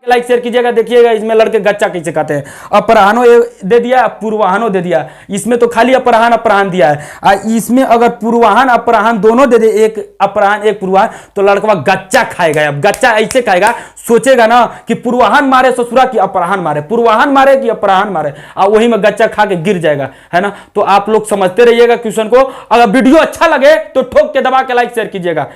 Like share कीजिएगा। देखिएगा इसमें लड़के गच्चा कैसे खाते हैं। अपराह्नो दे दिया, पूर्वाह्नो दे दिया। इसमें तो खाली अपराह्न अपराह्न दिया है। इसमें अगर पूर्वाह्न अपराह्न दोनों दे दे, एक अपराह्न एक पूर्वाह्न, तो लड़का गच्चा खाएगा। अब गच्चा ऐसे खाएगा, सोचेगा ना कि पूर्वाह्न मारे ससुरा की अपराह्न मारे, पूर्वाह्न मारे कि अपराह्न मारे, और वही में गच्चा खा के गिर जाएगा, है ना। तो आप लोग समझते रहिएगा क्वेश्चन को। अगर वीडियो अच्छा लगे तो ठोक के दबा के लाइक शेयर कीजिएगा।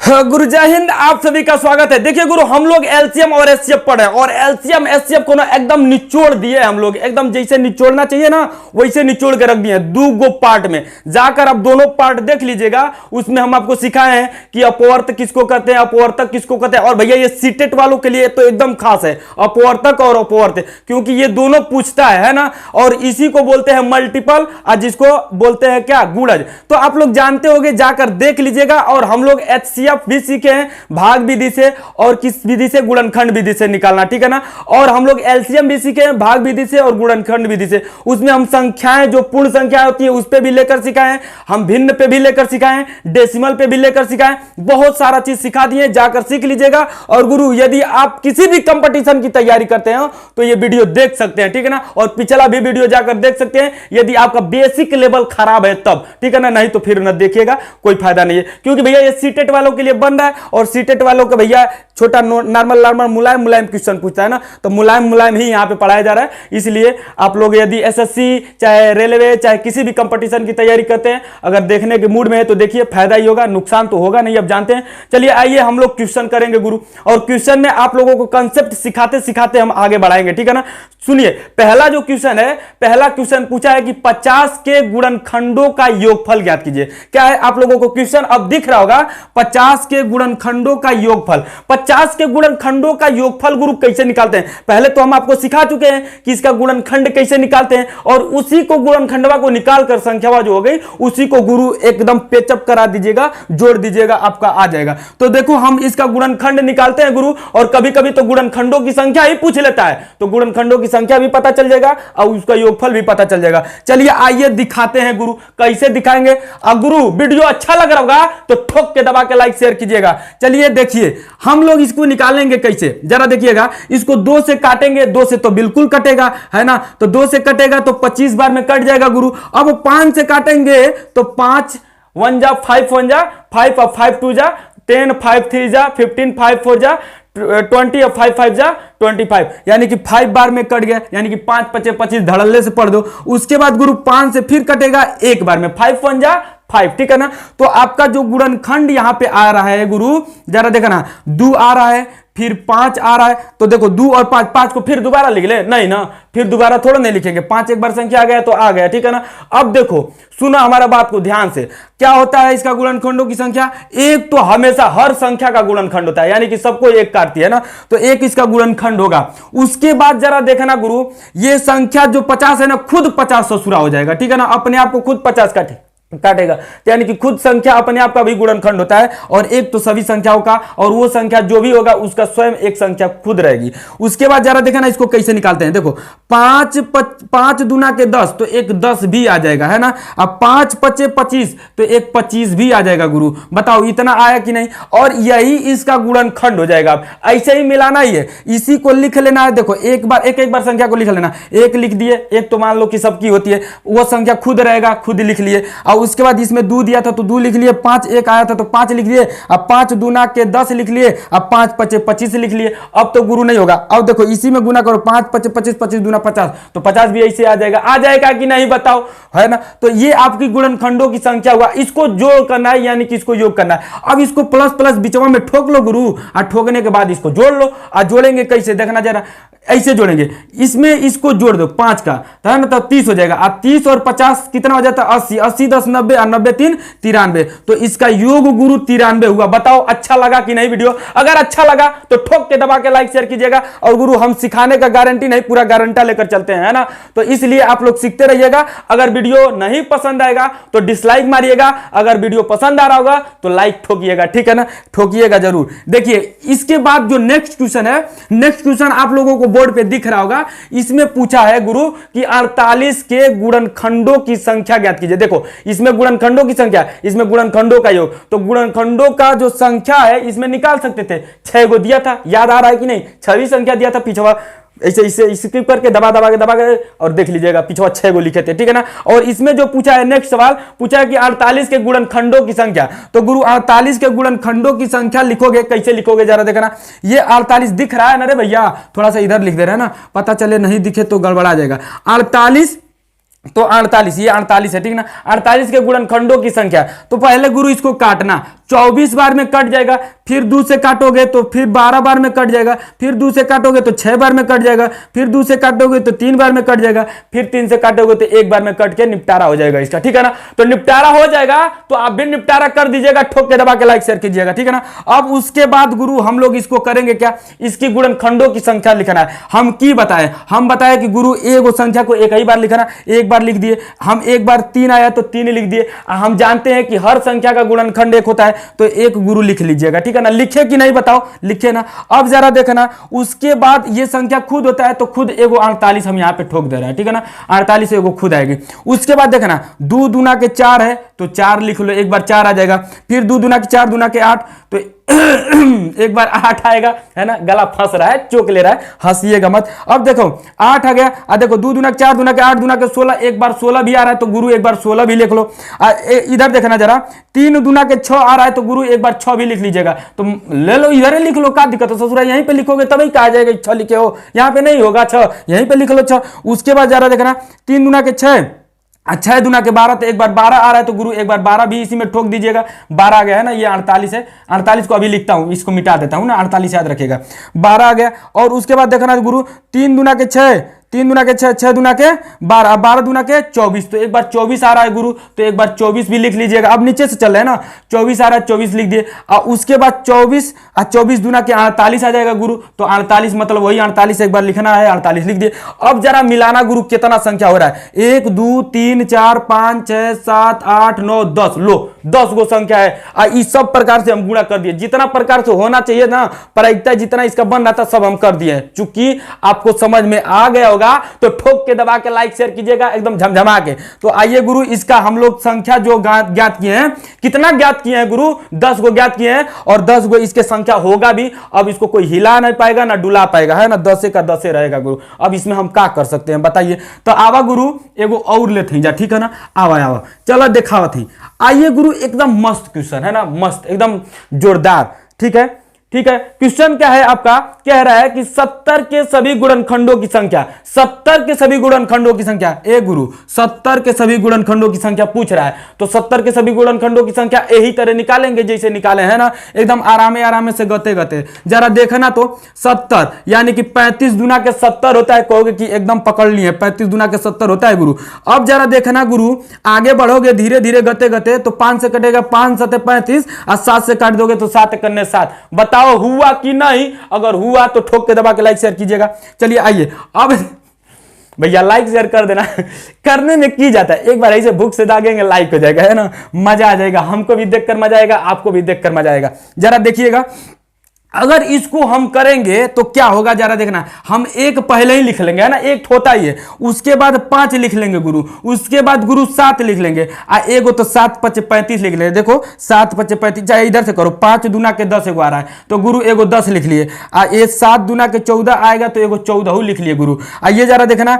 गुरु जय हिंद, आप सभी का स्वागत है। देखिए गुरु, हम लोग एलसीएम और एचसीएफ पढ़े और एलसीएम एचसीएफ को ना एकदम निचोड़ दिए हम लोग, एकदम जैसे निचोड़ना चाहिए ना वैसे निचोड़ के रख दिए दो गो पार्ट में। जाकर आप दोनों पार्ट देख लीजिएगा। उसमें हम आपको सिखाए हैं कि अपवर्तक किसको कहते हैं, अपवर्तक किसको कहते हैं। और भैया ये सीटेट वालों के लिए तो एकदम खास है, अपवर्तक और अपवर्तक, क्योंकि ये दोनों पूछता है ना। और इसी को बोलते हैं मल्टीपल और जिसको बोलते हैं क्या, गुणज। तो आप लोग जानते होंगे, जाकर देख लीजिएगा। और हम लोग एचसीएफ भी सीखे हैं भाग विधि से और किस विधि से, गुणनखंड विधि से निकालना, ठीक है ना। और हम लोग एलसीएम भी सीखे हैं भाग विधि से और गुणनखंड विधि से। उसमें हम संख्याएं जो पूर्ण संख्या होती है उस पे भी लेकर सिखाए हैं, हम भिन्न पे भी लेकर सिखाए हैं, डेसिमल पे भी लेकर सिखाए, बहुत सारा चीज सिखा दिए, जाकर सीख लीजिएगा। और गुरु यदि आप किसी भी कंपटीशन की तैयारी करते हैं तो ये वीडियो देख सकते हैं, ठीक है ना। और पिछला भी वीडियो जाकर देख सकते हैं यदि आपका बेसिक लेवल खराब है तब, ठीक है ना। नहीं तो फिर न देखिएगा, कोई फायदा नहीं है। क्योंकि भैया ये सीटेट वालों के लिए बन रहा है और सीटेट वालों के भैया छोटा नॉर्मल नॉर्मल मुलायम मुलायम क्वेश्चन पूछता है ना, तो मुलायम मुलायम ही यहां पे पढ़ाया जा रहा है। इसलिए आप लोग यदि एसएससी चाहे रेलवे चाहे किसी भी कंपटीशन की तैयारी करते हैं, अगर देखने के मूड में है तो देखिए, फायदा ही होगा, नुकसान तो होगा नहीं, अब जानते हैं। चलिए आइए हम लोग क्वेश्चन करेंगे गुरु, और क्वेश्चन में आप लोगों को कंसेप्ट सिखाते सिखाते हम आगे बढ़ाएंगे, ठीक है ना। सुनिए, पहला जो क्वेश्चन है, पहला क्वेश्चन पूछा है कि 50 के गुणनखंडों का योगफल ज्ञात कीजिए। क्या है आप लोगों को क्वेश्चन अब दिख रहा होगा, 50 के गुणनखंडों का योगफल। 50 के गुणनखंडों का योगफल गुरु कैसे निकालते हैं, पहले तो हम आपको सिखा चुके हैं कि इसका गुणनखंड कैसे निकालते हैं। और उसी को गुणनखंडवा को निकालकर संख्यावा जो हो गई उसी को गुरु एकदम पेचअप करा दीजिएगा, जोड़ दीजिएगा, आपका आ जाएगा। तो देखो हम इसका गुणनखंड निकालते हैं गुरु, और कभी कभी तो गुणनखंडों की संख्या ही पूछ लेता है, तो गुणनखंडों की संख्या भी पता चल जाएगा और उसका योगफल भी पता चल जाएगा। चलिए आइए दिखाते हैं गुरु, कैसे दिखाएंगे। गुरु वीडियो अच्छा लग रहा होगा तो ठोक के दबा के लाइक शेयर कीजिएगा। चलिए देखिए हम लोग इसको निकालेंगे कैसे, जरा देखिएगा। इसको 2 से काटेंगे, 2 से तो बिल्कुल कटेगा, है ना। तो 2 से कटेगा तो 25 बार में कट जाएगा गुरु। अब 5 से काटेंगे तो 5 1 जा 5 1 जा 5 और 5 2 जा 10 5 3 जा 15 5 4 जा 20 और 5 5 जा 25, यानी कि 5 बार में कट गया, यानी कि 5 5 25 धड़ल्ले से पढ़ दो। उसके बाद गुरु 5 से फिर कटेगा एक बार में, 5 1 जा 5, ठीक है ना। तो आपका जो गुणनखंड यहां पे आ रहा है गुरु, जरा देखा ना, 2 आ रहा है, फिर 5 आ रहा है। तो देखो 2 और 5, 5 को फिर दोबारा लिख ले, नहीं ना, फिर दोबारा थोड़ा नहीं लिखेंगे, 5 एक बार संख्या आ गया तो आ गया, ठीक है ना। अब देखो सुना हमारा बात को ध्यान से, क्या होता है इसका गुणनखंडों की संख्या, एक तो हमेशा हर संख्या का गुणनखंड होता है, यानी कि सबको एक काटती है ना, तो एक इसका गुणनखंड होगा। उसके बाद जरा देखना गुरु, ये संख्या जो 50 है ना, खुद 50 ससुरा हो जाएगा, ठीक है ना, अपने आप को खुद 50 काटेगा, यानी कि खुद संख्या अपने आप का भी गुणनखंड होता है। और एक तो सभी संख्याओं का, और वो संख्या जो भी होगा उसका स्वयं एक संख्या खुद रहेगी। उसके बाद जरा देखना इसको कैसे निकालते हैं। देखो 5 दूना के 10 तो एक 10 भी आ जाएगा, है ना। अब 5 5 25 तो एक 25 भी आ जाएगा गुरु। बताओ इतना आया कि नहीं, और यही इसका गुणनखंड हो जाएगा। ऐसे ही मिलाना ही है, इसी को लिख लेना है। देखो एक बार संख्या को लिख लेना, एक लिख दिए, एक तो मान लो कि सबकी होती है, वो संख्या खुद रहेगा, खुद लिख लिए। और उसके बाद इसमें 2 दिया था तो 2 लिख लिए, 5 एक आया था तो 5 लिख लिए। अब 5 दूना के 10 लिख लिए, अब 5 5 25 लिख लिए। अब तो गुरु नहीं होगा, अब देखो इसी में गुना करो, 5 5 25 25 दूना 50, तो 50 भी ऐसे आ जाएगा कि नहीं बताओ, है ना। तो ये आपकी गुणनखंडों की संख्या हुआ, इसको जोड़ करना है, यानी कि इसको योग करना है। अब इसको प्लस प्लस बिचवा में ठोक लो गुरु, और ठोकने के बाद इसको जोड़ लो। और जोड़ेंगे कैसे देखना जरा, ऐसे जोड़ेंगे, इसमें इसको जोड़ दो 5 का, है ना, तो 30 हो जाएगा। अब 30 और 50 कितना हो जाता है, 80, 80 10 90 और 90 3 93, तो इसका योग गुरु 93 हुआ। बताओ अच्छा लगा कि नहीं वीडियो, अगर अच्छा लगा तो ठोक के दबा के लाइक शेयर कीजिएगा। और गुरु हम सिखाने का गारंटी नहीं, पूरा गारंटा लेकर चलते हैं, है ना। तो इसलिए आप लोग सीखते रहिएगा। अगर वीडियो नहीं पसंद आएगा तो डिसलाइक मारिएगा, अगर वीडियो पसंद आ रहा होगा तो लाइक ठोकिएगा, ठीक है ना, ठोकिएगा जरूर। देखिए इसके बाद जो नेक्स्ट क्वेश्चन है, नेक्स्ट क्वेश्चन आप लोगों को बोर्ड पे दिख रहा होगा, इसमें पूछा है गुरु कि 48 के गुणनखंडों की संख्या ज्ञात कीजिए। देखो इसमें गुणनखंडों की संख्या, इसमें गुणनखंडों का योग, तो गुणनखंडों का जो संख्या है इसमें निकाल सकते थे। 6 को दिया था, याद आ रहा है कि नहीं, 6वीं संख्या दिया था पिछवा, ऐसे इसे स्किप करके दबा के और देख लीजिएगा, पिछवा 6 को लिखे थे, ठीक है ना। और इसमें जो पूछा है नेक्स्ट सवाल पूछा है कि 48 के गुणनखंडों की संख्या, तो गुरु 48 के गुणनखंडों की संख्या लिखोगे, कैसे लिखोगे जरा देखना। ये 48 दिख रहा है ना रे भैया, थोड़ा सा इधर लिख दे रहे हैं ना, पता चले नहीं दिखे तो गड़बड़ा जाएगा। 48, तो 48, ये 48 है, ठीक ना। 48 के गुणनखंडों की संख्या, तो पहले गुरु इसको काटना, 24 बार में कट जाएगा, फिर 2 से काटोगे तो फिर 12 बार में कट जाएगा, फिर 2 से काटोगे तो 6 बार में कट जाएगा, फिर 2 से काटोगे तो 3 बार में कट जाएगा, फिर 3 से काटोगे तो 1 बार में कट के निपटारा हो जाएगा इसका, ठीक है ना। तो निपटारा हो जाएगा तो आप भी निपटारा कर दीजिएगा, ठोक के दबा के लाइक शेयर कीजिएगा, ठीक है ना। अब उसके बाद गुरु हम लोग इसको करेंगे क्या, इसकी गुणनखंडों की संख्या लिखना है। हम की बताएं, हम बताएं कि गुरु एगो संख्या को एक ही बार लिखना, एक बार लिख दिए हम, एक बार 3 आया तो 3 लिख दिए। हम जानते हैं कि हर संख्या का गुणनखंड 1 होता है, तो 1 गुरु लिख लीजिएगा, ठीक है ना। लिखे कि नहीं बताओ, लिखे ना। अब जरा देखना, उसके बाद ये संख्या खुद होता है तो खुद एगो 48 हम यहां पे ठोक दे रहे हैं, ठीक है ना। 48 एगो खुद आएगी। उसके बाद देखना 2 दूना के 4 है तो 4 लिख लो, एक बार 4 आ जाएगा, फिर 2 दूना के 4 दूना के 8, तो एक बार 8 आएगा, है ना। गला फंस रहा है, चोक ले रहा है, हंसिएगा मत। अब देखो 8 आ गया, देखो 2 दूना के 4 दूना के 8 दूना के 16, एक बार 16 भी आ रहा है तो गुरु एक बार 16 भी लिख लो। इधर देखना जरा, 3 दूना के 6 आ रहा है तो गुरु एक बार 6 भी लिख लीजिएगा। तो ले लो, इधर ही लिख लो, क्या दिक्कत है ससुरा, यहीं पे लिखोगे तभी कहा जाएगा 6 लिखे हो, यहाँ पे नहीं होगा 6, यहीं पे लिख लो 6। उसके बाद जरा देखना 3 दूना के 6, 6 दूना के 12, तो एक बार 12 आ रहा है तो गुरु एक बार 12 भी इसी में ठोक दीजिएगा। 12 आ गया है ना, ये 48 है, 48 को अभी लिखता हूं, इसको मिटा देता हूं ना, 48 याद रखिएगा, 12 आ गया। और उसके बाद देखना गुरु 3 दूना के 6, 3 दूना के 6, 6 दूना के 12, 12 दूना के 24, तो एक बार 24 आ रहा है गुरु, तो एक बार 24 भी लिख लीजिएगा। अब नीचे से चल रहे हैं ना, 24 आ रहा है, 24 लिख दिए। और उसके बाद 24 दूना के 48 आ जाएगा गुरु, तो 48 मतलब वही 48 एक बार लिखना है, 48 लिख दिए। अब जरा मिलाना गुरु, कितना संख्या हो रहा है, 1 2 3 4 5 6 7 8 9 10, लो 10 गो संख्या है। इस सब प्रकार से हम गुणा कर दिए, जितना प्रकार से होना चाहिए ना प्रायिकता, जितना इसका बन रहा था सब हम कर दिए। चूंकि आपको समझ में आ गया होगा तो ठोक के दबा के लाइक शेयर कीजिएगा एकदम झमझमा के। तो आइए गुरु, इसका हम लोग संख्या जो ज्ञात किए हैं, कितना ज्ञात किए हैं गुरु, 10 गो ज्ञात किए हैं, और 10 गो इसके संख्या होगा भी। अब इसको कोई हिला नहीं पाएगा ना डुला पाएगा, है ना, 10 का 10 रहेगा गुरु। अब इसमें हम क्या कर सकते हैं बताइए। तो आवा गुरु एगो और लेते जा, ठीक है ना, आवा चलो दिखावत ही। आइए गुरु, एकदम मस्त क्वेश्चन है ना, मस्त एकदम जोरदार, ठीक है। क्वेश्चन क्या है आपका, कह रहा है कि 70 के सभी गुणनखंडों की संख्या, 70 के सभी गुणनखंडों की संख्या, ए गुरु 70 के सभी गुणनखंडों की संख्या पूछ रहा है। तो 70 के सभी गुणनखंडों की संख्या यही तरह निकालेंगे जैसे निकाले हैं ना, एकदम आराम से गते जरा देखना। तो 70 यानी कि 35 दूना के 70 होता है, कहोगे कि एकदम पकड़ लिए 35 दूना के 70 होता है गुरु। अब जरा देखना गुरु, आगे बढ़ोगे धीरे धीरे गते तो 5 से कटेगा 5 7 35, और 7 से काट दोगे तो 7 करने 7। बताओ हुआ कि नहीं, अगर हुआ तो ठोक के दबा के लाइक शेयर कीजिएगा। चलिए आइए, अब भैया लाइक शेयर कर देना, करने में की जाता है, एक बार ऐसे भूख से दागेंगे लाइक हो जाएगा, है ना, मजा आ जाएगा, हमको भी देखकर मजा आएगा, आपको भी देखकर मजा आएगा। जरा देखिएगा, अगर इसको हम करेंगे तो क्या होगा जरा देखना। हम एक पहले ही लिख लेंगे, है ना, एक होता ही है, उसके बाद 5 लिख लेंगे गुरु, उसके बाद गुरु 7 लिख लेंगे, एगो तो 7 5 35 लिख लेंगे। देखो 7 5 35, चाहे इधर से करो, 5 दूना के 10 एगो आ रहा है तो गुरु एगो 10 लिख लिए। ये 7 दूना के 14 आएगा तो एगो 14 लिख लिए गुरु। ये जरा देखना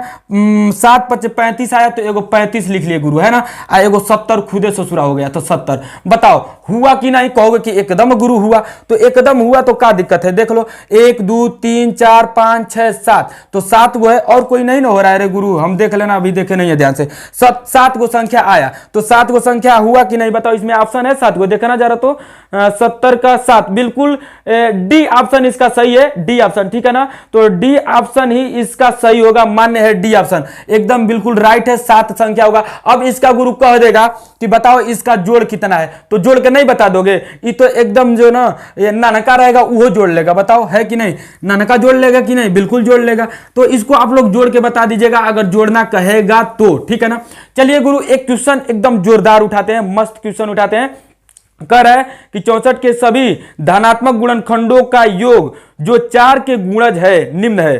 7 5 35 आया तो एगो 35 लिख लिए गुरु, है ना। एगो 70 खुदे ससुरा हो गया तो 70। बताओ हुआ कि नहीं, कहोगे कि एकदम गुरु हुआ, तो एकदम हुआ तो क्या दिक्कत है, देख लो 1 2 3 4 5 6 7, तो 7 गो है, और कोई नहीं ना हो रहा है रे गुरु, हम देख लेना, अभी देखे नहीं है ध्यान से। 7 गो संख्या आया, तो 7 गो संख्या हुआ कि नहीं बताओ, इसमें ऑप्शन है 7 गो, देखना जरा। तो 70 का 7 बिल्कुल डी ऑप्शन इसका सही है, डी ऑप्शन, ठीक है ना। तो डी ऑप्शन ही इसका सही होगा, मान्य है, डी ऑप्शन एकदम बिल्कुल राइट है, 7 संख्या होगा। अब इसका गुरु कह देगा कि बताओ इसका जोड़ कितना है, तो जोड़ के नहीं बता दोगे, ये तो एकदम जो ना ये नानका रहेगा वो जोड़ लेगा, बताओ है कि नहीं, नानका जोड़ लेगा कि नहीं, बिल्कुल जोड़ लेगा। तो इसको आप लोग जोड़ के बता दीजिएगा अगर जोड़ना कहेगा तो, ठीक है ना। चलिए गुरु एक क्वेश्चन एकदम जोरदार उठाते हैं, मस्त क्वेश्चन उठाते हैं। कह रहा है कि 64 के सभी धनात्मक गुणनखंडों का योग जो 4 के गुणज है निम्न है।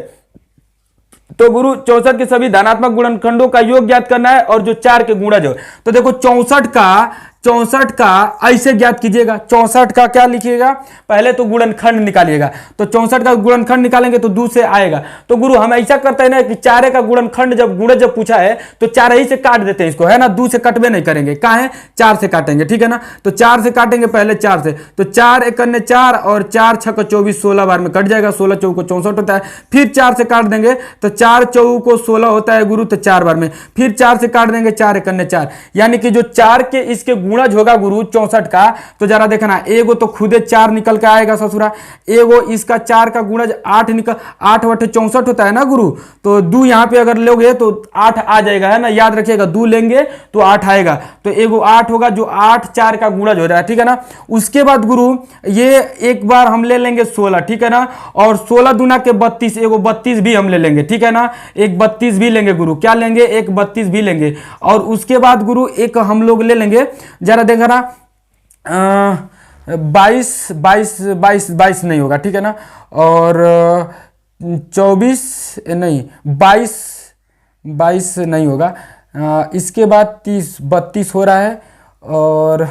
तो गुरु 64 के सभी धनात्मक गुणनखंडों का योग ज्ञात करना है और जो 4 के गुणज हो। तो देखो 64 का ऐसे ज्ञात कीजिएगा। 64 का क्या लिखिएगा, पहले तो गुणनखंड निकालिएगा। तो 64 का गुणनखंड निकालेंगे तो 2 से आएगा। तो गुरु हम ऐसा करते हैं ना कि 4 का गुणनखंड जब गुणज जब पूछा है तो 4 ही से काट देते हैं इसको, है ना, 2 से कटवे नहीं करेंगे, कहा है 4 से काटेंगे, ठीक है ना। तो 4 से काटेंगे पहले 4 से, तो 4 एकन्ने 4 और 4 छक्का 24, 16 बार में कट जाएगा, 16 चौको 64 होता है। फिर 4 से काट देंगे तो 4 चौको 16 होता है गुरु, तो 4 बार में फिर 4 से काट देंगे, 4 एकन्ने 4, यानी कि जो 4 के इसके गुणज होगा गुरु 64 का, तो जरा देखना, एगो तो खुदे 4 निकल के आएगा ससुरा, एगो इसका 4 का गुणज 8 निकल, 8 × 8 64 होता है ना गुरु। तो 2 यहां पे अगर लोगे तो 8 आ जाएगा, है ना, याद रखिएगा, 2 लेंगे तो 8 आएगा। तो एगो 8 होगा जो 8 4 का गुणज हो रहा है, ठीक है ना। उसके बाद गुरु ये एक बार हम ले लेंगे 16, ठीक है ना, और 16 दूना के 32, एगो 32 भी हम ले लेंगे, ठीक है ना, एक 32 भी लेंगे गुरु, क्या लेंगे, एक 32 भी लेंगे। और उसके बाद गुरु एक हम लोग ले लेंगे, जरा देखना 22 नहीं होगा, ठीक है ना, और 24 नहीं, 22 नहीं होगा। इसके बाद 32 हो रहा है, और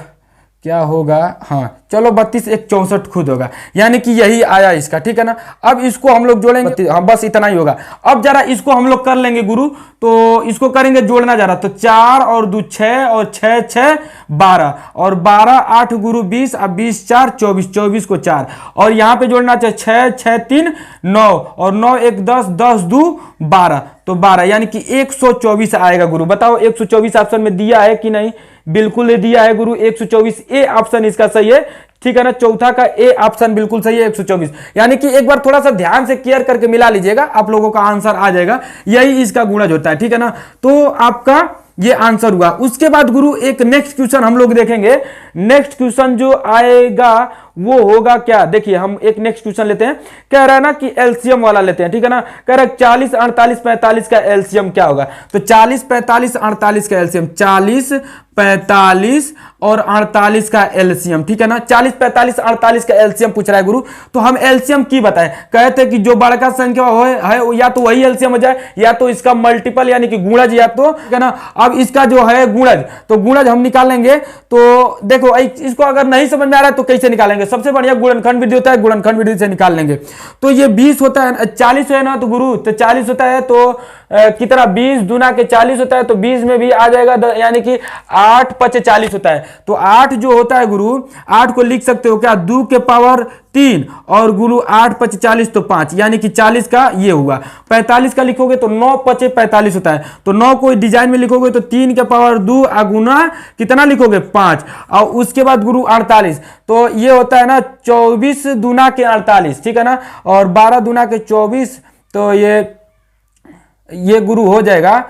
क्या होगा, हाँ चलो 32 एक 64 खुद होगा, यानी कि यही आया इसका, ठीक है ना। अब इसको हम लोग जोड़ेंगे, हाँ बस इतना ही होगा। अब जरा इसको हम लोग कर लेंगे गुरु, तो इसको करेंगे जोड़ना जरा, तो 4 और 2 6 और 6 6 12 और 12 8 गुरु 20, अब 20 4 24, 24 को 4 और यहाँ पे जोड़ना चाहिए 6 6 3 9 और 9 1 10 10 2 12, तो 12 यानी कि 124 आएगा गुरु। बताओ 124 ऑप्शन में दिया है कि नहीं, बिल्कुल दिया है गुरु, 124 ए ऑप्शन इसका सही है, ठीक है ना। चौथा का ए ऑप्शन बिल्कुल सही है, 124, यानी कि एक बार थोड़ा सा ध्यान से केयर करके मिला लीजिएगा, आप लोगों का आंसर आ जाएगा, यही इसका गुणज होता है, ठीक है ना। तो आपका ये आंसर हुआ। उसके बाद गुरु एक नेक्स्ट क्वेश्चन हम लोग देखेंगे। नेक्स्ट क्वेश्चन जो आएगा वो होगा क्या, देखिए हम एक नेक्स्ट क्वेश्चन लेते हैं, कह रहा है ना कि एलसीएम वाला लेते हैं, ठीक है ना। कह रहा है 40 48 45 का एलसीएम क्या होगा, तो 40 45 48 का एलसीएम, 40 45 और 48 का एलसीएम, ठीक है ना। 40 45 48 का एलसीएम पूछ रहा है गुरु, तो हम एलसीएम की बताएं, कहते हैं कि जो बड़ा संख्या है या तो वही एलसीएम हो जाए या तो इसका मल्टीपल यानी कि गुणज, या तो, ठीक है ना। अब इसका जो है गुणज, तो गुणज हम निकालेंगे, तो देखो इसको अगर नहीं समझ में आ रहा है तो कैसे निकालेंगे, सबसे बढ़िया गुणनखंड विधि होता है, गुणनखंड विधि से निकाल लेंगे। तो ये 20 होता है, 40 है ना, तो गुरु तो 40 होता है, तो कितना 20 दूना के 40 होता है, तो 20 में भी आ जाएगा, यानी कि 8 5 40 होता है। तो 8 जो होता है गुरु, 8 को लिख सकते हो क्या, 2 के पावर 3 और गुरु 8 5 40 तो 5, यानी कि 40 का ये हुआ। 45 का लिखोगे तो 9 5 45 होता है, तो 9 को डिजाइन में लिखोगे तो 3 के पावर 2 गुना कितना लिखोगे 5, और उसके बाद गुरु 48, तो ये होता है ना 24 दूना के 48, ठीक है ना, और 12 दूना के 24, तो ये गुरु हो जाएगा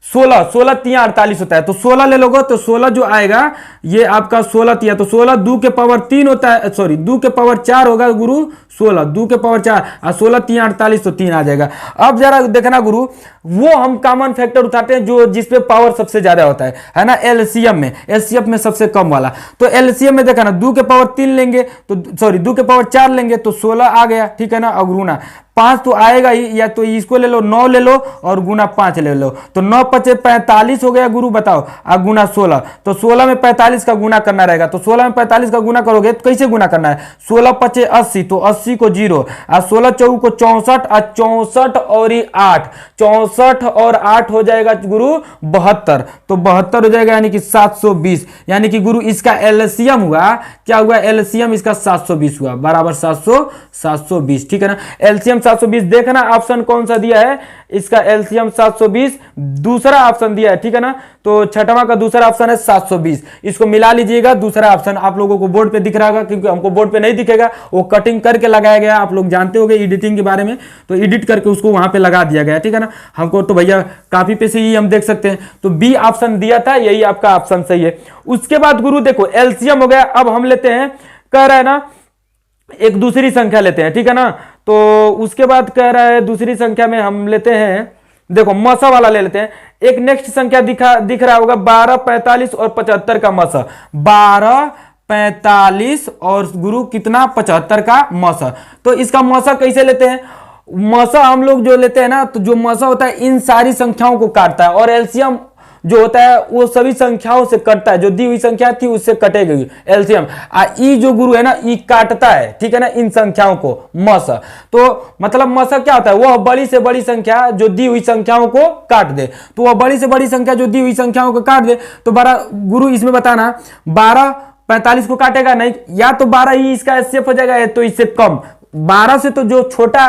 16 16 तिया 48 होता है, तो 16 ले लोगे तो 16 जो आएगा ये आपका 16 तिया, तो 16 2 के पावर 3 होता है, सॉरी 2 के पावर 4 होगा गुरु, 16 2 के पावर 4 और 16 तिया 48, तो 3 आ जाएगा। अब जरा देखना गुरु, वो हम कॉमन फैक्टर उठाते हैं जो जिसपे पावर सबसे ज्यादा होता है ना, एलसीएम में, एलसीएम में सबसे कम वाला। तो एलसीएम में देखा ना 2 के पावर 3 लेंगे तो सॉरी 2 के पावर 4 लेंगे तो 16 आ गया, ठीक है ना, और गुना 5 तो आएगा ही, या तो इसको ले लो 9 ले लो और गुना 5 ले लो, तो 9 5 45 हो गया गुरु, बताओ, और गुना 16, तो 16 में 45 का गुना करना रहेगा, तो 16 में 45 का गुना करोगे तो कैसे गुना करना है, 16 5 80, तो 80 को 0 और 16 चौक को 64 और 64 और 8, 64 और 8 हो जाएगा गुरु 72, तो 72 हो जाएगा, यानी कि 720, यानी कि गुरु इसका एलसीएम हुआ, क्या हुआ, एलसीएम इसका 720 हुआ, बराबर 720, ठीक है ना। एलसीएम 720 देखना ऑप्शन कौन सा दिया है, इसका एलसीएम 720 दूसरा ऑप्शन दिया है, ठीक है ना। तो छठवां का दूसरा ऑप्शन है 720, इसको मिला लीजिएगा, दूसरा ऑप्शन आप लोगों को बोर्ड पे दिख रहा होगा, क्योंकि हमको बोर्ड पे नहीं दिखेगा, वो कटिंग करके लगाया गया, आप लोग जानते होंगे एडिटिंग के बारे में, तो एडिट करके उसको वहां पे लगा दिया गया, ठीक है ना। हमको तो भैया कॉपी पे से ही हम देख सकते हैं, तो बी ऑप्शन दिया था, यही आपका ऑप्शन सही है। उसके बाद गुरु देखो एलसीएम हो गया, अब हम लेते हैं, कह रहा है ना एक दूसरी संख्या लेते हैं, ठीक है ना। तो उसके बाद कह रहा है दूसरी संख्या में हम लेते हैं, देखो मसा वाला ले लेते हैं। एक नेक्स्ट संख्या दिख रहा होगा 12 45 और 75 का मसा, 12 45 और गुरु कितना 75 का मसा। तो इसका मसा कैसे लेते हैं, मसा हम लोग जो लेते हैं ना, तो जो मसा होता है इन सारी संख्याओं को काटता है, और एलसीएम जो होता है वो सभी संख्याओं से कटता है, जो दी हुई संख्या थी उससे कटेगी एलसीएम। ई जो गुरु है ना, ई काटता है, ठीक है ना, इन संख्याओं को मसा। तो मतलब मसा क्या होता है, वह बड़ी से बड़ी संख्या जो दी हुई संख्याओं को काट दे। तो वह बड़ी से बड़ी संख्या जो दी हुई संख्याओं को काट दे, तो 12 गुरु इसमें बताना 12 45 को काटेगा नहीं, या तो 12 ही इसका एचसीएफ हो जाएगा, तो इससे कम 12 से तो जो छोटा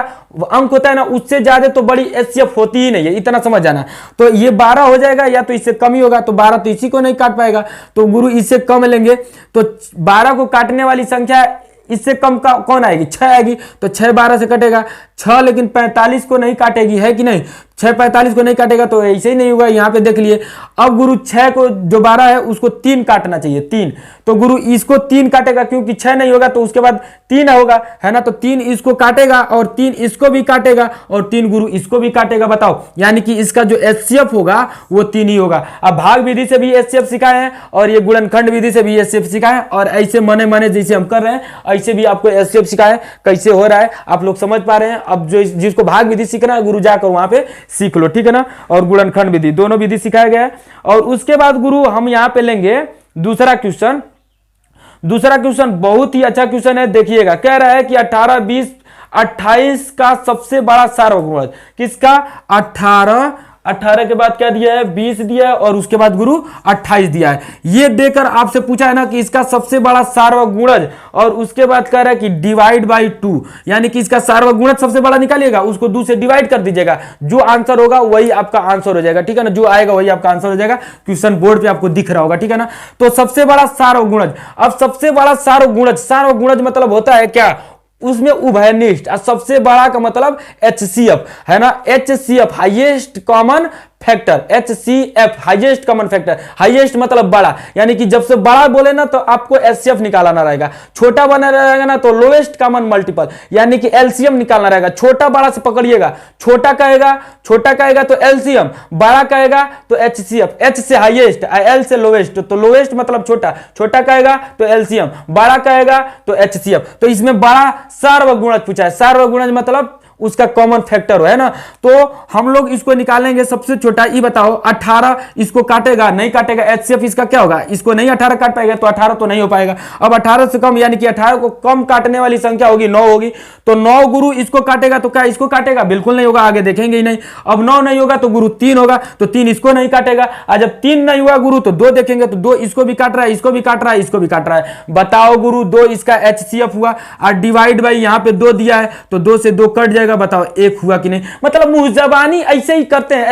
अंक होता है ना उससे ज्यादा तो बड़ी एचसीएफ होती ही नहीं है, इतना समझ जाना। तो ये 12 हो जाएगा या तो इससे कम ही होगा, तो 12 तो इसी को नहीं काट पाएगा, तो गुरु इससे कम लेंगे। तो 12 को काटने वाली संख्या इससे कम का कौन आएगी, 6 आएगी, तो 6 12 से कटेगा 6, लेकिन 45 को नहीं काटेगी, है कि नहीं, 6 45 को नहीं काटेगा, तो ऐसे ही नहीं होगा। यहाँ पे देख लिए। अब गुरु 6 को जो 12 है उसको 3 काटना चाहिए, 3, तो गुरु इसको 3 काटेगा, क्योंकि 6 नहीं होगा तो उसके बाद 3 होगा, है ना, तो 3 इसको काटेगा और 3 इसको भी काटेगा और 3 गुरु इसको भी काटेगा। बताओ, यानी कि इसका जो एचसीएफ होगा वो 3 ही होगा। अब भाग विधि से भी एचसीएफ सिखाए हैं और ये गुणनखंड विधि से भी एचसीएफ सिखाए हैं, और ऐसे मने मने जैसे हम कर रहे हैं ऐसे भी आपको एचसीएफ सिखाए, कैसे हो रहा है आप लोग समझ पा रहे हैं। अब जो जिसको भाग विधि सीखना है गुरु जाकर वहां पे सीख लो, ठीक है ना, और गुणनखंड विधि दोनों विधि सिखाया गया है। और उसके बाद गुरु हम यहां पे लेंगे दूसरा क्वेश्चन। दूसरा क्वेश्चन बहुत ही अच्छा क्वेश्चन है, देखिएगा। कह रहा है कि 18 20 28 का सबसे बड़ा सार्वगुणज किसका, 18 के बाद क्या दिया है, 20 दिया है, और उसके बाद गुरु 28 दिया है। ये देकर आपसे पूछा है ना कि इसका सबसे बड़ा सार्वगुणज, और उसके बाद कह रहा है कि डिवाइड बाई 2, यानी कि इसका सार्वगुणज सबसे बड़ा निकालिएगा, उसको 2 से डिवाइड कर दीजिएगा, जो आंसर होगा वही आपका आंसर हो जाएगा, ठीक है ना, जो आएगा वही आपका आंसर हो जाएगा। क्वेश्चन बोर्ड पे आपको दिख रहा होगा, ठीक है ना। तो सबसे बड़ा सार्वगुणज, अब सबसे बड़ा सार्वगुणज मतलब होता है क्या, उसमें उभयनिष्ठ, और सबसे बड़ा का मतलब एचसीएफ, है ना, HCF highest common factor, HCF highest common factor, highest मतलब बड़ा, यानी कि जब से बड़ा बोले ना तो आपको एचसीएफ निकालना रहेगा, छोटा बना रहेगा ना तो लोएस्ट कॉमन मल्टीपल, यानी कि एलसीएम निकालना रहेगा। छोटा बड़ा से पकड़िएगा, छोटा कहेगा तो एलसीएम, बड़ा कहेगा तो एचसीएफ, एच से हाईएस्ट, एल से लोएस्ट, तो लोएस्ट मतलब छोटा कहेगा तो एलसीएम, बड़ा कहेगा तो एचसीएफ। तो इसमें बड़ा सार्वगुणज पूछा है, सार्वगुणज मतलब उसका कॉमन फैक्टर है ना। तो हम लोग इसको निकालेंगे सबसे छोटा। ये बताओ 18 इसको काटेगा नहीं काटेगा, एचसीएफ इसका क्या होगा, इसको नहीं 18 काट पाएगा, तो 18 तो नहीं हो पाएगा। अब 18 से कम, यानी कि 18 को कम काटने वाली संख्या होगी 9 होगी, तो 9 गुरु इसको काटेगा, तो क्या इसको काटेगा, बिल्कुल नहीं होगा, आगे देखेंगे ही नहीं। अब 9 नहीं होगा तो गुरु 3 होगा, तो 3 इसको नहीं काटेगा। और जब 3 नहीं हुआ गुरु तो 2 देखेंगे, तो 2 इसको भी काट रहा है, इसको भी काट रहा है, इसको भी काट रहा है। बताओ गुरु 2 इसका एचसीएफ हुआ, और डिवाइड बाई यहाँ पे 2 दिया है, तो 2 से 2 कट जाएगा, बताओ 1 हुआ कि नहीं। मतलब मुंह जबानी ऐसे ही करते हैं।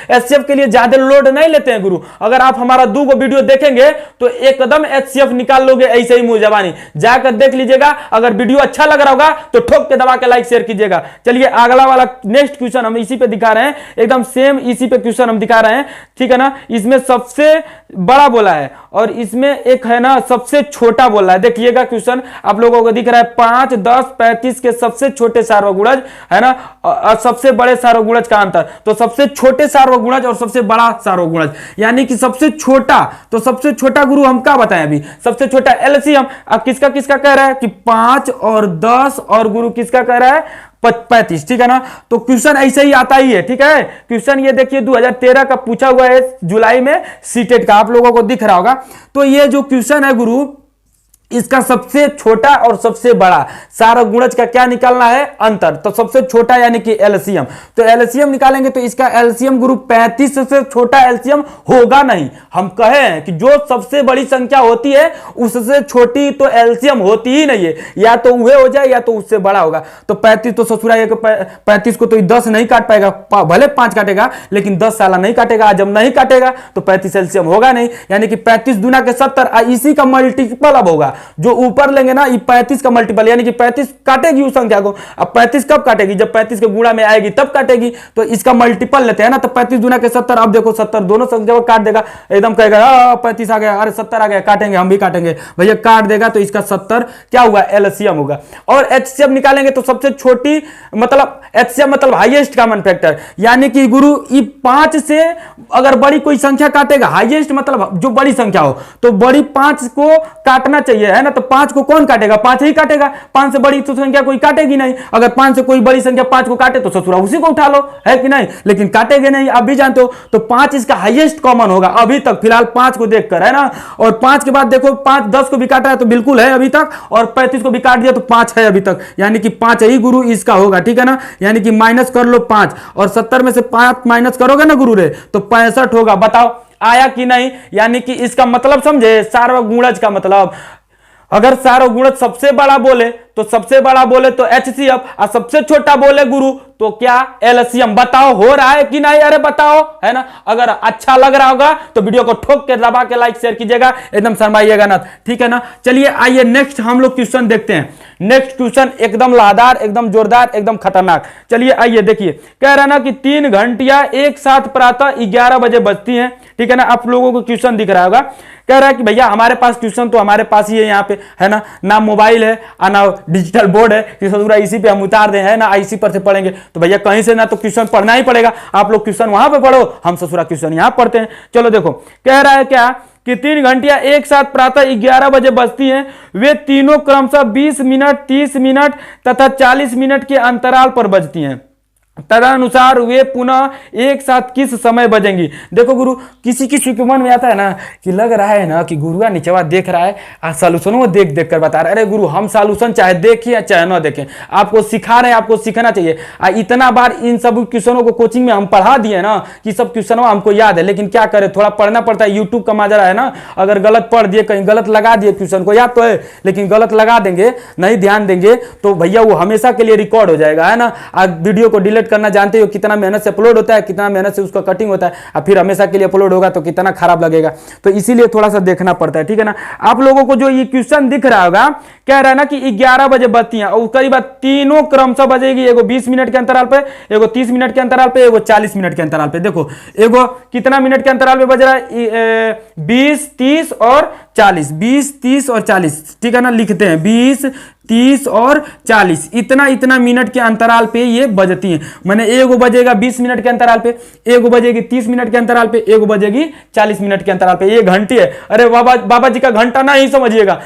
एचसीएफ के लिए ज्यादा लोड नहीं लेते हैं गुरु। अगर आप हमारा 2 वीडियो देखेंगे तो एकदम एचसीएफ निकाल लोगे ऐसे ही मुंह जबानी, जाकर देख लीजिएगा। अगर वीडियो अच्छा लग रहा होगा तो ठोक के दबा के लाइक शेयर कीजिएगा। चलिए अगला वाला नेक्स्ट क्वेश्चन हम इसी पे दिखा रहे हैं, एकदम सेम इसी पे क्वेश्चन हम दिखा रहे हैं, ठीक है ना। इसमें सबसे बड़ा बोला है और इसमें एक है ना सबसे छोटा बोला है। देखिएगा क्वेश्चन आप लोगों को दिख रहा है, 5 10 35 के सबसे छोटे सार्वगुणज, है ना, और सबसे बड़े सार्वगुणज का अंतर। तो सबसे छोटे सार्वगुणज और सबसे बड़ा सार्वगुणज, यानी कि सबसे छोटा, तो सबसे छोटा गुरु हम क्या बताएं अभी, सबसे छोटा एलसीएम। अब किसका किसका कह रहा है कि 5 और 10, और गुरु किसका कह रहा है 35, ठीक है ना। तो क्वेश्चन ऐसे ही आता ही है, ठीक है। क्वेश्चन ये देखिए 2013 का पूछा हुआ है जुलाई में सीटेट का, आप लोगों को दिख रहा होगा। तो ये जो क्वेश्चन है गुरु, इसका सबसे छोटा और सबसे बड़ा सार्वगुणज का क्या निकालना है, अंतर। तो सबसे छोटा यानी कि एलसीएम, तो एलसीएम निकालेंगे तो इसका एलसीएम गुरु 35 से छोटा एलसीएम होगा नहीं। हम कहे हैं कि जो सबसे बड़ी संख्या होती है उससे छोटी तो एलसीएम होती ही नहीं है, या तो वह हो जाए या तो उससे बड़ा होगा। तो 35 तो ससुरा 35 को तो 10 नहीं काट पाएगा, भले 5 काटेगा लेकिन 10 साला नहीं काटेगा। जब नहीं काटेगा तो 35 एलसीएम होगा नहीं, यानी कि 35 दूना के 70, इसी का मल्टीपल अब होगा। जो ऊपर लेंगे ना ये 35 का मल्टीपल, यानी कि 35 काटेगी उस संख्या को। अब 35 कब काटेगी, जब 35 के गुणा में आएगी तब काटेगी। तो इसका मल्टीपल लेते हैं ना, तो 35 दूना के 70। अब देखो 70 दोनों संख्या को काट देगा, एकदम कहेगा 35 आ गया, अरे 70 आ गया, काटेंगे हम भी काटेंगे भैया, काट देगा। तो इसका 70 क्या हुआ, एलसीएम होगा। और एचसीएफ निकालेंगे तो सबसे छोटी मतलब एचसीएफ मतलब हाईएस्ट कॉमन फैक्टर, यानी कि गुरु ये 5 से अगर बड़ी कोई संख्या काटेगा, हाईएस्ट मतलब जो बड़ी संख्या हो, तो बड़ी 5 को काटना चाहिए है ना, तो 5 को कौन काटेगा, 5 ही काटेगा, 5 से बड़ी तो संख्या कोई काटेगी नहीं। अगर 5 से कोई बड़ी संख्या 5 को काटे तो ससुरा उसी को उठा लो, है कि नहीं, लेकिन काटेंगे नहीं, आप भी जानते हो। तो 5 इसका हाईएस्ट कॉमन होगा अभी तक फिलहाल 5 को देखकर, है ना। और 5 के बाद देखो 5 10 को भी काटा है तो बिल्कुल है अभी तक, और 35 को भी काट दिया तो 5 है अभी तक, यानी कि 5 ही गुरु इसका होगा, ठीक है ना। यानी कि माइनस कर लो 5, और 70 में से 5 माइनस करोगे ना गुरु रे तो 65 होगा। बताओ आया कि नहीं। यानी कि इसका मतलब समझे, सार्वगुणज का मतलब। अगर सार्वगुणज सबसे बड़ा बोले तो सबसे बड़ा बोले तो HCF, और सबसे छोटा बोले गुरु तो क्या, LCM। बताओ हो रहा है कि नहीं, अरे बताओ, है ना। अगर अच्छा लग रहा होगा तो वीडियो को ठोक के दबा के लाइक शेयर कीजिएगा, एकदम शर्माइएगा ना, ठीक है ना। चलिए आइए नेक्स्ट हम लोग क्वेश्चन देखते हैं। नेक्स्ट क्वेश्चन एकदम लादार, एकदम जोरदार, एकदम खतरनाक। चलिए आइए देखिए, कह रहा ना कि 3 घंटियां एक साथ प्रातः 11 बजे बजती हैं, ठीक है ना। आप लोगों को क्वेश्चन दिख रहा होगा, कह रहा है कि भैया हमारे पास ट्यूशन तो हमारे पास ही है यहाँ पे, है ना मोबाइल है और ना डिजिटल बोर्ड है कि ससुरा इसी पे हम उतार दें, है ना, इसी पर से पढ़ेंगे। तो भैया कहीं से ना तो क्वेश्चन पढ़ना ही पड़ेगा, आप लोग क्वेश्चन वहां पे पढ़ो, हम ससुरा क्वेश्चन यहाँ पढ़ते हैं। चलो देखो, कह रहा है क्या कि 3 घंटियां एक साथ प्रातः 11 बजे बजती हैं, वे तीनों क्रमशः 20 मिनट, 30 मिनट तथा 40 मिनट के अंतराल पर बजती हैं, तदनुसार वे पुनः एक साथ किस समय बजेंगी। देखो गुरु, किसी किसी के मन में आता है ना कि लग रहा है ना कि गुरुआ नीचवा देख रहा है, सॉल्यूशन वो देख देख कर बता रहा है। अरे गुरु, हम सॉल्यूशन चाहे देखें या चाहे ना देखें, आपको सिखा रहे हैं, आपको सीखना चाहिए। इतना बार इन सब क्वेश्चनों को कोचिंग में हम पढ़ा दिए ना कि सब क्वेश्चनों हमको याद है, लेकिन क्या करें, थोड़ा पढ़ना पड़ता है। यूट्यूब का माजरा है ना, अगर गलत पढ़ दिए, कहीं गलत लगा दिए क्वेश्चन को, याद तो है लेकिन गलत लगा देंगे, नहीं ध्यान देंगे तो भैया वो हमेशा के लिए रिकॉर्ड हो जाएगा, है ना। आज वीडियो को डिलीट करना जानते हो कितना मेहनत से अपलोड होता है, कितना मेहनत से उसका कटिंग होता है, और फिर हमेशा के लिए अपलोड होगा तो कितना खराब लगेगा। तो इसीलिए थोड़ा सा देखना पड़ता है, ठीक है ना। आप लोगों को जो ये क्वेश्चन दिख रहा होगा, कह रहा है ना कि 11 बजे बजती हैं, और करीब तीनों क्रमशः बजेगी, एगो 20 मिनट के अंतराल पे, एगो 30 मिनट के अंतराल पे, एगो 40 मिनट के अंतराल पे। देखो एगो कितना मिनट के अंतराल पे बज रहा है, 20, 30 और 40, 20, 30 और 40, ठीक है ना। लिखते हैं 20, 30 और 40, इतना मिनट के अंतराल पे ये बजती हैं। मैंने एगो बजेगा 20 मिनट के अंतराल पे, एगो बजेगी 30 मिनट के अंतराल पे, एगो बजेगी 40 मिनट के अंतराल पे। ये घंटी है। अरे बाबा जी का घंटा ना ही समझिएगा,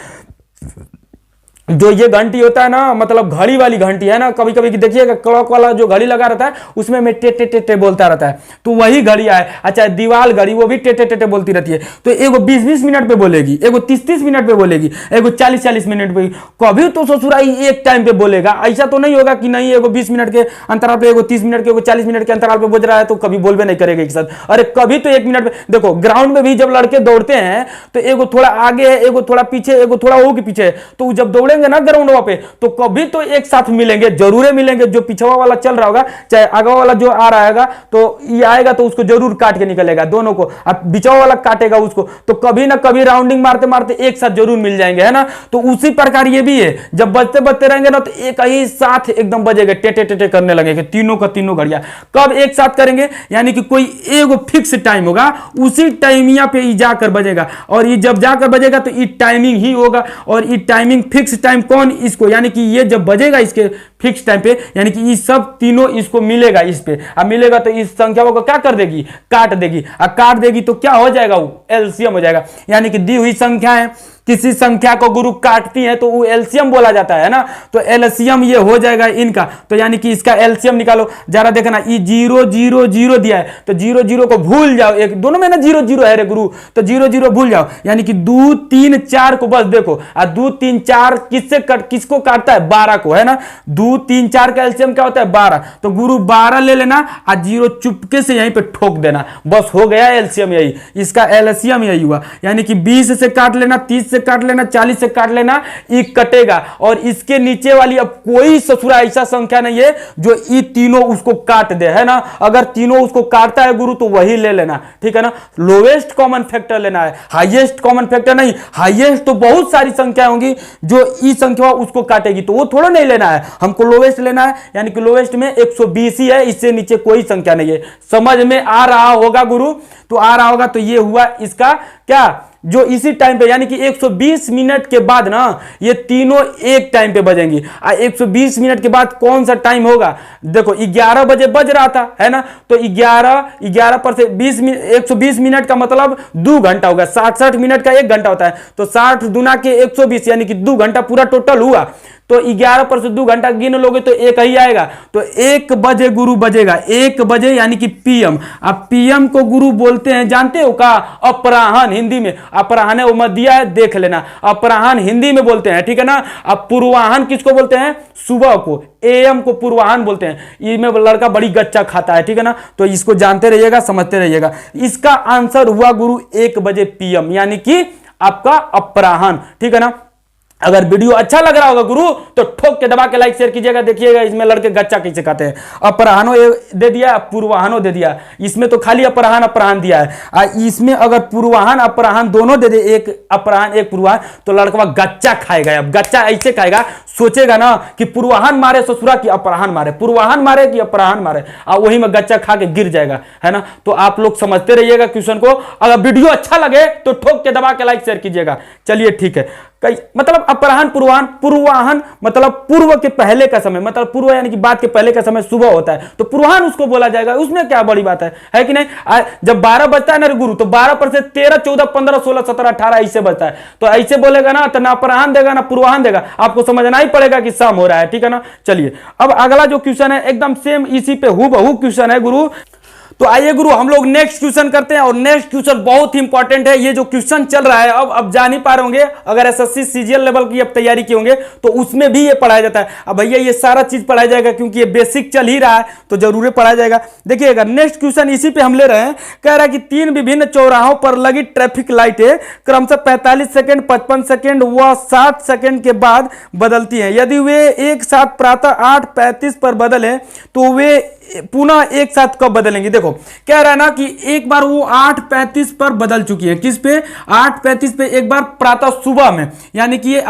जो ये घंटी होता है ना, मतलब घड़ी वाली घंटी है ना, कभी कभी देखिएगा क्लॉक वाला जो घड़ी लगा रहता है उसमें मैं टे टे टे टे बोलता रहता है, तो वही घड़ी है। अच्छा, दीवाल घड़ी वो भी टे टे टे टे बोलती रहती है। तो एगो 20-20 मिनट पे बोलेगी, एगो 30-30 मिनट पे बोलेगी, एगो 40-40 मिनट पे। कभी तो ससुराई एक टाइम पे बोलेगा, ऐसा तो नहीं होगा कि नहीं एगो 20 मिनट के अंतराल पे, एगो 30 मिनट के, एगो 40 मिनट के अंतराल पे बोल रहा है तो कभी बोलबे नहीं करेगा एक साथ। अरे कभी तो 1 मिनट पे। देखो ग्राउंड में भी जब लड़के दौड़ते हैं तो एगो थोड़ा आगे है, एगो थोड़ा पीछे, एगो थोड़ा वो के पीछे है, तो जब दौड़ेंगे ना ग्राउंड पे तो कभी तो एक साथ मिलेंगे, जरूर मिलेंगे। जो पिछवा वाला चल रहा होगा, चाहे आगे वाला जो आ रहा है तो ये आएगा तो उसको जरूर काट के निकलेगा दोनों को, अब बिचवा वाला काटेगा उसको, तो कभी ना कभी राउंडिंग मारते मारते एक साथ जरूर मिल जाएंगे, है ना। तो उसी प्रकार ये भी है, जब बजते बजते रहेंगे ना तो एक ही साथ एकदम बजेगा, टेटे टेटे करने लगेंगे तीनों का तीनों घड़ियां। कब एक साथ करेंगे, यानी कि कोई एगो फिक्स टाइम होगा, उसी टाइमिया पे ये जाकर बजेगा, और ये जब जाकर बजेगा तो ये टाइमिंग ही होगा। और ये टाइमिंग फिक्स टाइम कौन, इसको, यानी कि ये जब बजेगा इसके फिक्स टाइम पे, यानी कि ये सब तीनों इसको मिलेगा, इस पे अब मिलेगा तो इस संख्या को क्या कर देगी, काट देगी। और काट देगी तो क्या हो जाएगा, वो एलसीएम हो जाएगा। यानी कि दी हुई संख्या है, किसी संख्या को गुरु काटती है तो वो एलसीएम बोला जाता है ना। तो एलसीएम ये हो जाएगा इनका, तो यानी कि इसका एलसीएम निकालो। जरा देखना, ये 0 0 0 दिया है तो 0 0 को भूल जाओ, एक दोनों में ना 0 0 है रे गुरु, तो 0 0 भूल जाओ। यानी कि 2 3 4 को बस देखो, 2 3 4 किसको काटता है, 12 को, है ना। 2 3 4 का एलसीएम क्या होता है, 12। तो गुरु 12 ले लेना और 0 चुपके से यहीं पे ठोक देना, बस हो गया एलसीएम। यही इसका एलसीएम यही हुआ। यानी कि 20 से काट लेना, 30 से काट लेना, 40 से काट लेना, ये कटेगा। और इसके नीचे वाली अब कोई ससुरा ऐसा संख्या नहीं है जो ये तीनों उसको काट दे, है ना। अगर तीनों उसको काटता है गुरु तो वही ले लेना, ठीक है ना। लोवेस्ट कॉमन फैक्टर लेना है, हाईएस्ट कॉमन फैक्टर नहीं। हाईएस्ट तो बहुत सारी संख्या होंगी जो ई संख्या उसको काटेगी, तो वो थोड़ा नहीं लेना है, हमको लोवेस्ट लेना है। यानी कि लोवेस्ट में 120 ही है, इससे नीचे कोई संख्या नहीं है। समझ में आ रहा होगा गुरु, तो आ रहा होगा। तो ये हुआ इसका क्या जो इसी टाइम पे यानी कि 120 मिनट के बाद ना ये तीनों एक टाइम पे बजेंगी। 120 मिनट के बाद कौन सा टाइम होगा, देखो 11 बजे बज रहा था, है ना, तो 11 पर से 120 मिनट का मतलब 2 घंटा होगा। 60 मिनट का 1 घंटा होता है, तो 60 दूना के 120 यानी कि 2 घंटा पूरा टोटल हुआ। तो 11 पर से 2 घंटा गिन लोगे तो एक ही आएगा, तो 1 बजे गुरु बजेगा। 1 बजे यानी कि पीएम। अब पीएम को गुरु बोलते हैं, जानते हो का, अपराहन। हिंदी में अपराहन है, वो मत दिया है, देख लेना। अपराहन हिंदी में बोलते हैं, ठीक है ना। अब पूर्वाहन किसको बोलते हैं, सुबह को, एएम को पूर्वाहन बोलते हैं। इसमें लड़का बड़ी गच्चा खाता है, ठीक है ना, तो इसको जानते रहिएगा, समझते रहिएगा। इसका आंसर हुआ गुरु 1 बजे पीएम, यानी कि आपका अपराहन, ठीक है ना। अगर वीडियो अच्छा लग रहा होगा गुरु तो ठोक के दबा के लाइक शेयर कीजिएगा। देखिएगा इसमें लड़के गच्चा कैसे खाते हैं। अपराहनो दे दिया, पूर्वाहनो दे दिया, इसमें तो खाली अपराहन अपराहन दिया है। इसमें अगर पूर्वाहन अपराहन दोनों दे दे, एक अपराहन एक पूर्वाहन, तो लड़का गच्चा खाएगा। अब गच्चा ऐसे खाएगा, सोचेगा ना कि पूर्वाहन मारे ससुरा की अपराहन मारे, पूर्वाहन मारे कि अपराहन मारे, और वही में गच्चा खा के गिर जाएगा, है ना। तो आप लोग समझते रहिएगा क्वेश्चन को। अगर वीडियो अच्छा लगे तो ठोक के दबा के लाइक शेयर कीजिएगा। चलिए ठीक है, मतलब अपराहन पूर्वाहन, पूर्वाहन मतलब पूर्व के पहले का समय, मतलब पूर्व यानी कि बाद के पहले का समय सुबह होता है, तो पूर्वाहन उसको बोला जाएगा। उसमें क्या बड़ी बात है कि नहीं। जब 12 बजता है ना गुरु, तो 12 पर से 13 14 15 16 17 18 ऐसे बजता है, तो ऐसे बोलेगा ना, तो ना अपराहन देगा ना पूर्वाहन देगा, आपको समझना ही पड़ेगा कि शाम हो रहा है, ठीक है ना। चलिए अब अगला जो क्वेश्चन है एकदम सेम इसी पे हूबहू क्वेश्चन है गुरु। तो आइए गुरु हम लोग नेक्स्ट क्वेश्चन करते हैं, और नेक्स्ट क्वेश्चन बहुत ही इंपॉर्टेंट है। ये जो क्वेश्चन चल रहा है, अब जान ही पा रहे होंगे, अगर एसएससी सीजीएल लेवल की अब तैयारी की होंगे तो उसमें भी ये पढ़ाया जाता है। अब भैया ये सारा चीज पढ़ाया जाएगा, क्योंकि ये बेसिक चल ही रहा है तो जरूर पढ़ाया जाएगा। देखिएगा नेक्स्ट क्वेश्चन इसी पे हम ले रहे हैं। कह रहा है कि 3 विभिन्न चौराहों पर लगी ट्रैफिक लाइटें क्रमशः 45 सेकंड, 55 सेकंड व 60 सेकंड के बाद बदलती हैं। यदि वे एक साथ प्रातः 8:35 पर बदले तो वे पुनः एक साथ कब बदलेंगे। देखो कह रहा है ना कि एक बार वो 8:35 पर बदल चुकी है, किस पे, 8:35 पे एक बार प्रातः सुबह में, यानी कि ये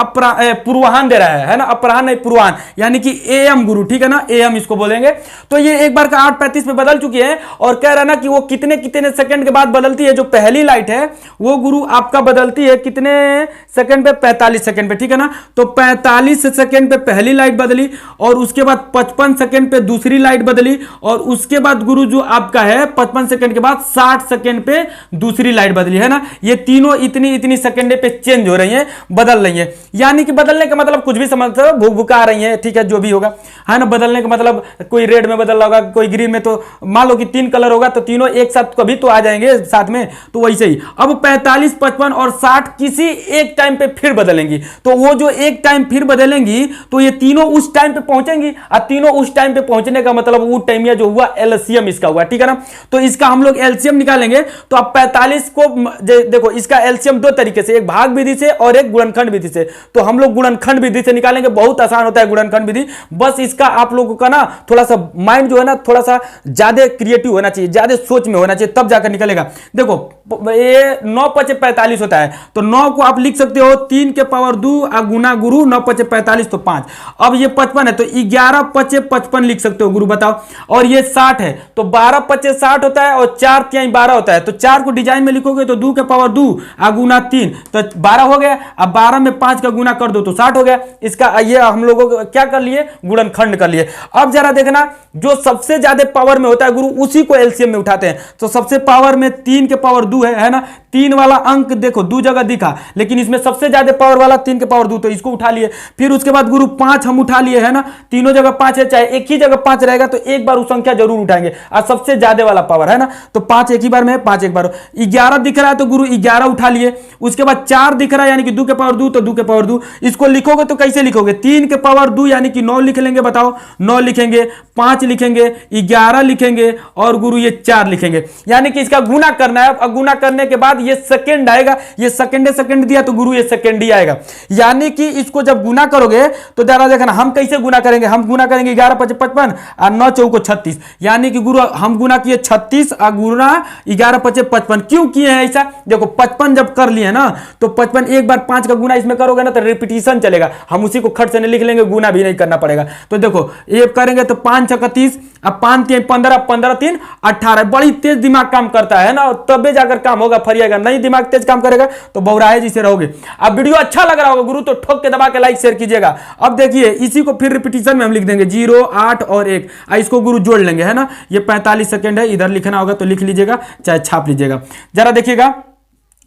पूर्वाहन दे रहा है ना, अपराहन नहीं पूर्वाहन, यानी कि एएम गुरु, ठीक है ना, एएम इसको बोलेंगे। तो ये एक बार का 8:35 पे बदल चुकी है, और कह रहा है ना कि वो कितने कितने सेकंड के बाद बदलती है। जो पहली लाइट है वो गुरु आपका बदलती है कितने सेकंड पे, 45 सेकंड पे, ठीक है ना। तो 45 सेकंड पे पहली लाइट बदली, और उसके बाद 55 सेकंड पे दूसरी लाइट बदली, और उसके बाद गुरु जो आपका है 55 सेकंड के बाद 60 सेकंड पे दूसरी लाइट बदली, है ना। ये तीनों इतनी इतनी सेकंड पे चेंज हो रही हैं, बदल रही हैं। यानी कि बदलने का मतलब कुछ भी समझ सकते हो, भुका रही हैं, ठीक है, जो भी होगा, है ना। बदलने का मतलब कोई रेड में बदल रहा होगा, कोई ग्रीन में, तो मान लो कि 3 कलर होगा तो तीनों एक साथ कभी तो आ जाएंगे साथ में, तो वैसे ही अब 45 55 और 60 किसी एक टाइम पे फिर बदलेंगी। तो वो जो एक टाइम फिर बदलेंगी तो ये तीनों उस टाइम पे पहुंचेंगी, और तीनों उस टाइम पे पहुंचने का मतलब वो टाइम जो हुआ एलसीएम इसका हुआ, ठीक है ना। तो इसका हम लोग एलसीएम निकालेंगे। तो अब 45 को देखो, इसका एलसीएम 2 तरीके से, एक भाग विधि से और एक गुणनखंड विधि से। तो हम लोग गुणनखंड विधि से निकालेंगे, बहुत आसान होता है गुणनखंड विधि। बस इसका आप लोगों का ना थोड़ा सा माइंड जो है ना थोड़ा सा ज्यादा क्रिएटिव होना चाहिए, ज्यादा सोच में होना चाहिए, तब जाकर निकलेगा। देखो ये 9 × 45 होता है, तो 9 को आप लिख सकते हो 3 के पावर 2 गुना गुरु 9 × 45 तो 5। अब ये 55 है तो 11 × 55 लिख सकते हो गुरु, बताओ। और ये 60 है तो 12 × 60 होता है, और 4 × 12 होता है। तो 4 को डिजाइन में लिखोगे तो 2 के पावर 2 गुना 3 तो 12 हो गया। अब 12 में 5 का गुना कर दो तो 60 हो गया। इसका ये हम लोगों को क्या कर लिए, गुणनखंड कर लिए। अब जरा देखना, जो सबसे ज्यादा पावर में होता है गुरु उसी को एलसीएम में उठाते हैं। तो सबसे पावर में 3 के पावर 2 है ना। 3 वाला अंक देखो 2 जगह दिखा, लेकिन इसमें सबसे ज्यादा पावर वाला 3 के पावर 2, तो इसको उठा लिए। फिर उसके बाद गुरु 5 हम उठा लिए, है ना। तीनों जगह 5 है, चाहे एक ही जगह 5 रहेगा तो एक बार उस संख्या जरूर उठाएंगे, और सबसे ज्यादा वाला पावर, है ना। तो 5 एक ही बार में है, 5 एक बार। 11 दिख रहा है तो गुरु 11 उठा लिए। उसके बाद 4 दिख रहा है यानी कि 2 के पावर 2, तो 2 के पावर 2। इसको लिखोगे तो कैसे लिखोगे, 3 के पावर 2 यानी कि 9 लिख लेंगे, बताओ। 9 लिखेंगे, 5 लिखेंगे, 11 लिखेंगे, और गुरु ये 4 लिखेंगे। यानी कि इसका गुना करना है। अब गुना करने के बाद ये सेकंड आएगा, ये सेकंड दिया तो गुरु ये सेकंड ही आएगा। यानी कि इसको जब गुना करोगे तो जरा देखना हम कैसे गुना करेंगे। हम गुना करेंगे 11 × 55 और 9 × 4 = 36। यानी कि गुरु हम गुना किए 36 गुना 11 पचे 55। क्यों किए हैं ऐसा? देखो 55 जब कर लिए ना तो 55 एक बार 5 का गुना इसमें करोगे ना तो रिपीटिशन चलेगा, हम उसी को खट से नहीं लिख लेंगे, गुना भी नहीं करना पड़ेगा। तो देखो ये करेंगे तो 5 छक्का 30, अब 5 3 15, 15 3 18। बड़ी तेज दिमाग काम करता है ना, तबे जाकर काम होगा, फरिएगा नहीं। दिमाग तेज काम करेगा तो बौराहे जिसे रहोगे। अब वीडियो अच्छा लग रहा होगा गुरु तो ठोक के दबा के लाइक शेयर कीजिएगा। अब देखिए इसी को फिर रिपीटिशन में हम लिख देंगे 0 8 और 1, इसको गुरु जोड़ लेंगे, है ना। ये 45 सेकंड है, इधर लिखना होगा तो लिख लीजिएगा, चाहे छाप लीजिएगा। जरा देखिएगा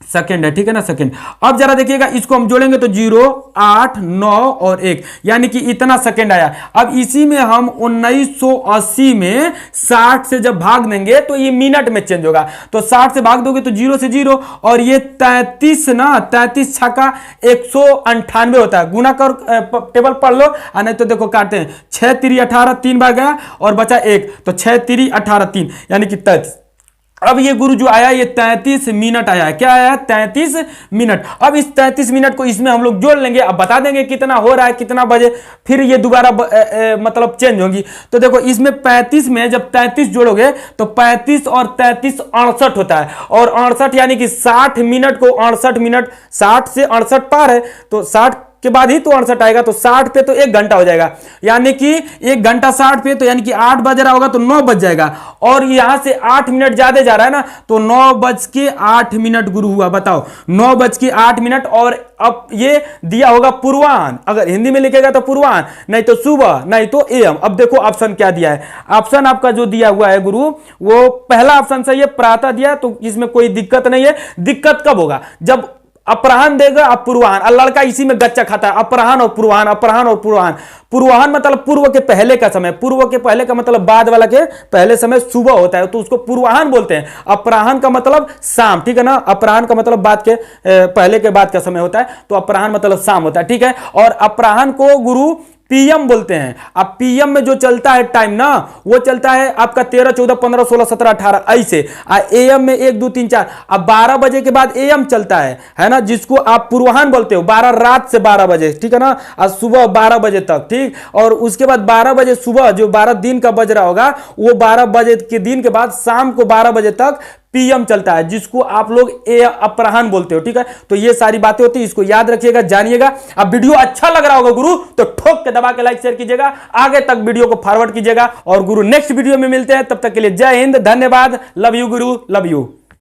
सेकंड है, ठीक है ना, सेकंड। अब जरा देखिएगा इसको हम जोड़ेंगे तो 0 8 9 और 1, यानी कि इतना सेकंड आया। अब इसी में हम 1980 में 60 से जब भाग देंगे तो ये मिनट में चेंज होगा। तो 60 से भाग दोगे तो 0 से 0, और ये 33 ना, 33 छक्का 198 होता है। गुना कर टेबल पढ़ लो, नहीं तो देखो काटते हैं, 6 3 18, 3 बार गया और बचा 1, तो 6 3 18 3 यानी कि 33। अब ये गुरु जो आया ये 33 मिनट आया है। क्या आया? 33 मिनट। अब इस 33 मिनट को इसमें हम लोग जोड़ लेंगे, अब बता देंगे कितना हो रहा है, कितना बजे, फिर ये दोबारा मतलब चेंज होगी। तो देखो इसमें 35 में जब 33 जोड़ोगे तो 35 और 33 68 होता है, और 68 यानी कि 60 मिनट को 68 मिनट, 60 से 68 पार है तो 60 के बाद ही तो 68 आएगा, तो 60 पे तो 1 घंटा हो जाएगा, यानी कि 1 घंटा 60 पे तो यानी कि 8 बज रहा होगा तो 9 बज जाएगा, और यहां से 8 मिनट ज्यादा जा रहा है ना, तो 9:08 गुरु हुआ। बताओ 9:08। और अब ये दिया होगा पूर्वाह्न, अगर हिंदी में लिखेगा तो पूर्वाह्न, नहीं तो सुबह, नहीं तो एएम। अब देखो ऑप्शन क्या दिया है, ऑप्शन आपका जो दिया हुआ है गुरु वो पहला ऑप्शन सही है, प्रातः दिया, तो इसमें कोई दिक्कत नहीं है। दिक्कत कब होगा? जब अपराह्न देगा, अब पूर्वाह्न, और लड़का इसी में गच्चा खाता है, अपराह्न और पूर्वाह्न, अपराह्न और पूर्वाह्न। पूर्वाह्न मतलब पूर्व के पहले का समय, पूर्व के पहले का मतलब बाद वाला के पहले समय सुबह होता है, तो उसको पूर्वाह्न बोलते हैं। अपराह्न का मतलब शाम, ठीक है ना, अपराह्न का मतलब बाद के पहले के बाद का समय होता है, तो अपराह्न मतलब शाम होता है, ठीक है। और अपराह्न को गुरु पीएम बोलते हैं। अब पीएम में जो चलता है टाइम ना, वो चलता है आपका 13 14 15 16 17 18 ऐसे। एएम में 1 2 3 4, अब 12 बजे के बाद एएम चलता है ना, जिसको आप पूर्वाह्न बोलते हो। 12 रात से 12 बजे, ठीक है ना, आज सुबह 12 बजे तक, ठीक। और उसके बाद 12 बजे सुबह जो 12 दिन का बज रहा होगा, वो 12 बजे के दिन के बाद शाम को 12 बजे तक पीएम चलता है, जिसको आप लोग अपराह्न बोलते हो, ठीक है। तो ये सारी बातें होती है, इसको याद रखिएगा, जानिएगा। अब वीडियो अच्छा लग रहा होगा गुरु तो ठोक के दबा के लाइक शेयर कीजिएगा, आगे तक वीडियो को फॉरवर्ड कीजिएगा, और गुरु नेक्स्ट वीडियो में मिलते हैं, तब तक के लिए जय हिंद, धन्यवाद, love you Guru, love you.